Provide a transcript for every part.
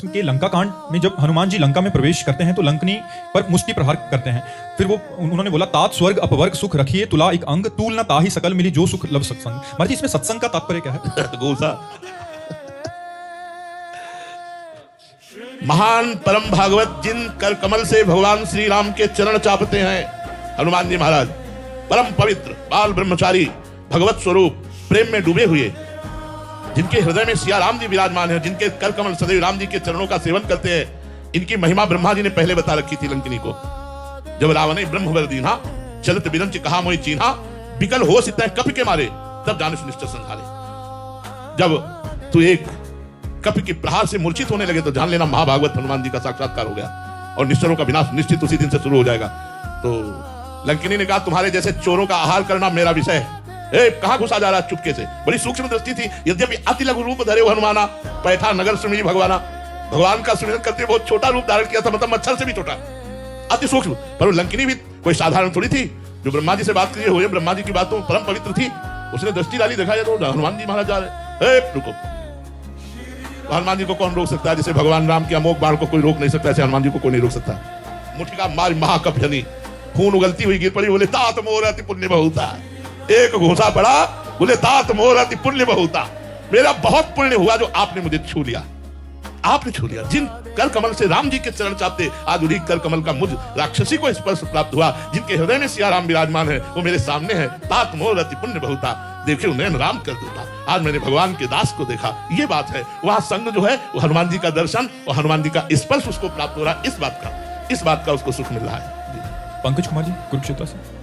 प्रश्न के लंका कांड में जब हनुमान जी लंका में प्रवेश करते हैं तो लंकनी पर मुष्टि प्रहार करते हैं। फिर वो उन्होंने बोला तात स्वर्ग अपवर्ग सुख रखिए तुला एक अंग तूल न ताही सकल मिली जो सुख लब सत्संग। महाराज जी इसमें सत्संग का तात्पर्य क्या है? गोसा महान परम भागवत जिन कर कमल से भगवान श्री राम के चरण चापते हैं हनुमान जी महाराज, परम पवित्र बाल ब्रह्मचारी भगवत स्वरूप प्रेम में डूबे हुए, जिनके हृदय में सिया राम जी विराजमान है, जिनके कर कमल सदैव राम जी के चरणों का सेवन करते हैं। इनकी महिमा ब्रह्मा जी ने पहले बता रखी थी लंकिनी को। जब रावण ब्रह्म वर दीन्हा चलत बिरंच कहा मोहि चीन्हा बिकल हो सित कप के मारे तब जानुष निश्चय संहारे। जब तू एक कप के प्रहार से मूर्छित होने लगे तो जान लेना महाभागवत हनुमान जी का साक्षात्कार हो गया और निश्चरों का विनाश निश्चित उसी दिन से शुरू हो जाएगा। तो लंकिनी ने कहा तुम्हारे जैसे चोरों का आहार करना मेरा विषय है। कहां घुसा जा रहा चुपके से? बड़ी सूक्ष्म दृष्टि थी। यद्यपि अति लघु रूप धरे हनुमाना पैठा नगर सुमिरी भगवाना, भगवान का सुमिरन करते बहुत छोटा रूप धारण किया था, मतलब मच्छर से भी छोटा, अति सूक्ष्म। पर लंकिनी भी कोई साधारण थोड़ी थी। जो ब्रह्मा जी से बात करिए हुए, ब्रह्मा जी की बातों परम पवित्र थी। उसने दृष्टि डाली, देखा तो हनुमान जी महाराज जा रहे। रुको, हनुमान जी को कौन रोक सकता है? जैसे भगवान राम के अमोघ बाण को कोई रोक नहीं सकता, ऐसे हनुमान जी को कोई नहीं रोक सकता। मुठिका मार महाकप जनी खून उगलती हुई गिर पड़ी, बोले तात मोर अति पुण्य बहुता। एक घोंसा पड़ा, बोले तात मोर अति पुण्य बहुता। मेरा बहुत पुण्य हुआ जो आपने मुझे छू लिया, आपने छू लिया। जिन कर कमल से राम जी के चरण चाहते, आज उन्हीं कर कमल का मुझ राक्षसी को स्पर्श प्राप्त हुआ। जिनके हृदय में सिया राम विराजमान है वो मेरे सामने है। तात मोर अति पुण्य बहुता, देखिए उन्हें राम कर देता। आज मैंने भगवान के दास को देखा, ये बात है। वहां संग जो है वो हनुमान जी का दर्शन और हनुमान जी का स्पर्श उसको प्राप्त हो रहा है। इस बात का उसको सुख मिल रहा है। पंकज कुमार जी कुरुक्षेत्र से।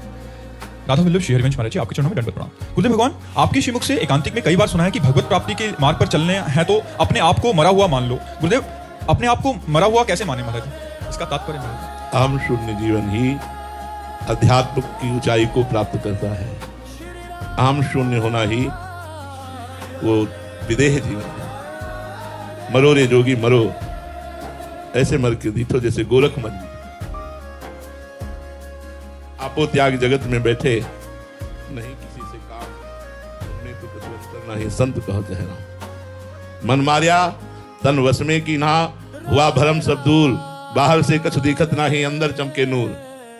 राधा वल्लभ श्री हरिवंश महाराज जी आपके चरणों में दंडवत प्रणाम। गुरुदेव भगवान आपके श्रीमुख से एकांतिक में कई बार सुना है कि भगवत प्राप्ति के मार्ग पर चलने हैं तो अपने आप को मरा हुआ मान लो। गुरुदेव अपने आप को मरा हुआ कैसे माने महाराज जी? इसका तात्पर्य महाराज। आम शून्य जीवन ही अध्यात्म की ऊंचाई को प्राप्त करता है। आम शून्य होना ही वो विदेह जीवन है। मरो रे जोगी मरो, ऐसे मर के दीठो जैसे गोरख मन। आपो त्याग जगत में बैठे, नहीं किसी से काम, अपने तो कुछ करना ही संत कहो जहरा। मन मारिया तन वश में की ना, हुआ भरम सब दूर, बाहर से कछ दिखत ना ही अंदर चमके नूर।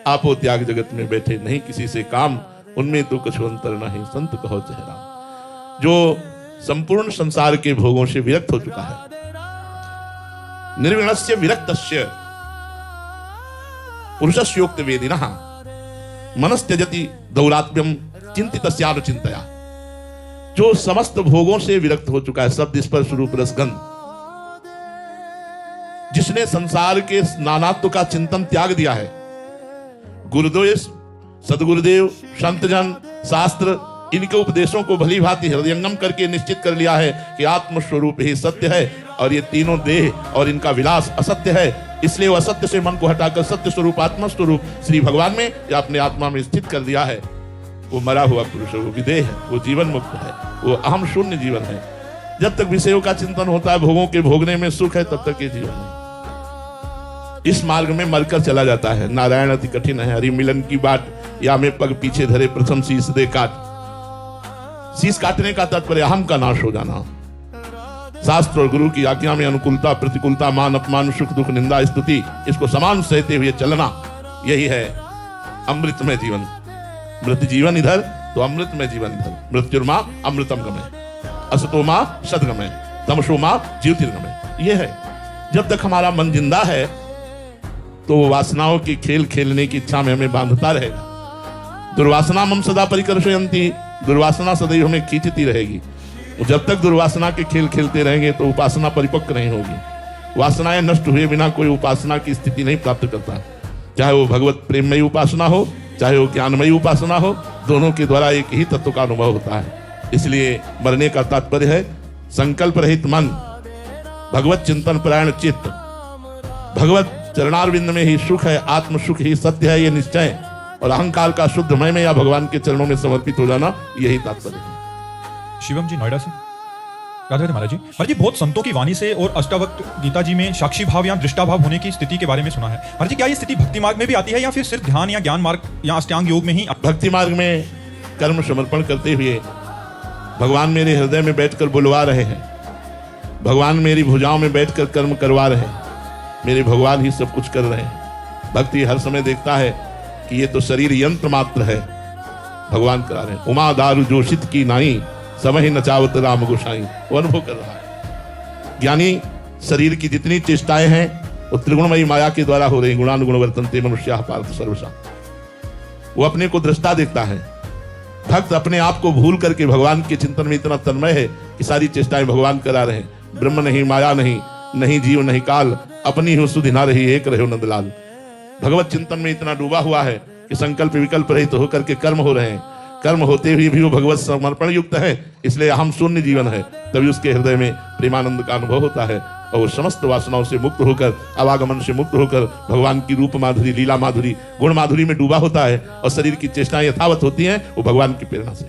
आपो त्याग जगत में बैठे, नहीं किसी से काम, उनमें तो कछु अंतर नहीं संत कहो चेहरा। जो संपूर्ण संसार के भोगों से विरक्त हो चुका है, निर्विणस्य विरक्तस्य पुरुषस्योक्त वेदिनः मनस्त्यजति दौरात्म्यम चिंतितस्यानुचिंतया। जो समस्त भोगों से विरक्त हो चुका है, शब्द स्पर्श रूप रसगंध, जिसने संसार के नानात्व का चिंतन त्याग दिया है, गुरुदेव सदगुरुदेव संतजन शास्त्र इनके उपदेशों को भली भांति हृदयंगम करके निश्चित कर लिया है कि आत्मस्वरूप ही सत्य है और ये तीनों देह और इनका विलास असत्य है। इसलिए वो असत्य से मन को हटाकर सत्य स्वरूप आत्मस्वरूप श्री भगवान में या अपने आत्मा में स्थित कर दिया है। वो मरा हुआ पुरुष है, वो विदेह है, वो जीवन मुक्त है, वो अहम शून्य जीवन है। जब तक विषयों का चिंतन होता है, भोगों के भोगने में सुख है, तब तक ये जीवन नहीं। इस मार्ग में मरकर चला जाता है। नारायण अति कठिन है, हरि मिलन की बाट, या में पग पीछे धरे प्रथम शीश दे काट। शीश काटने का तात्पर्य अहम का नाश हो जाना। शास्त्र और गुरु की आज्ञा में अनुकूलता प्रतिकूलता मान अपमान सुख दुख निंदा स्तुति, इसको समान सहते हुए चलना, यही है अमृतमय जीवन। मृत जीवन इधर तो अमृतमय जीवन इधर। मृत्युर्मा अमृतम गमय, असतोमा सदगमय, तमसोमा ज्योतिर्गमय। यह है। जब तक हमारा मन जिंदा है तो वासनाओं की खेल खेलने की इच्छा में हमें बांधता रहेगा। दुर्वासना मम सदा परिकर्षयन्ति, दुर्वासना सदैव हमें खींचती रहेगी। जब तक दुर्वासना के खेल खेलते रहेंगे तो उपासना परिपक्व नहीं होगी। वासनाएं नष्ट हुए बिना कोई उपासना की स्थिति नहीं प्राप्त करता। चाहे वो भगवत प्रेममयी उपासना हो, चाहे वो ज्ञानमयी उपासना हो, दोनों के द्वारा एक ही तत्व का अनुभव होता है। इसलिए मरने का तात्पर्य है संकल्प रहित मन, भगवत चिंतन परायण चित्त, भगवत चरणारविंद में ही सुख है, आत्म सुख ही सत्य है, ये निश्चय, और अहंकार का शुद्ध मय में या भगवान के चरणों में समर्पित हो जाना, यही तात्पर्य है। शिवम जी नोएडा से। राधे राधे महाराज जी। महाराज जी बहुत संतों की वाणी से और अष्टावक्र गीता जी में साक्षी भाव या दृष्टाभाव होने की स्थिति के बारे में सुना है। महाराज जी क्या ये स्थिति भक्ति मार्ग में भी आती है या फिर सिर्फ ध्यान या ज्ञान मार्ग या अष्टांग योग में ही? भक्ति मार्ग में कर्म समर्पण करते हुए भगवान मेरे हृदय में बैठकर बुलवा रहे हैं, भगवान मेरी भुजाओं में बैठकर कर्म करवा रहे हैं, मेरे भगवान ही सब कुछ कर रहे हैं। भक्ति हर समय देखता है कि ये तो शरीर यंत्र मात्र है, भगवान करा रहे हैं। उमा दारू जोशित की नाई समय नचावत राम गोसाई, वो अनुभव कर रहा है। ज्ञानी शरीर की जितनी चेष्टाएं हैं वो त्रिगुणमयी माया के द्वारा हो रही। गुणानुगुण वर्तन्ते मनुष्याः पार्थ सर्वशः, वो अपने को दृष्टा देखता है। भक्त अपने आप को भूल करके भगवान के चिंतन में इतना तन्मय है कि सारी चेष्टाएं भगवान करा रहे हैं। ब्रह्म नहीं, माया नहीं, नहीं जीव नहीं काल, अपनी ही सुधि ना रही, एक रहे नंदलाल। भगवत चिंतन में इतना डूबा हुआ है कि संकल्प विकल्प रहित होकर के कर्म हो रहे हैं। कर्म होते हुए भी वो भगवत समर्पण युक्त है, इसलिए हम शून्य जीवन है। तभी उसके हृदय में प्रेमानंद का अनुभव होता है और समस्त वासनाओं से मुक्त होकर, आवागमन से मुक्त होकर भगवान की रूप माधुरी, लीला माधुरी, गुण माधुरी में डूबा होता है और शरीर की चेष्टाएं यथावत होती हैं वो भगवान की प्रेरणा से।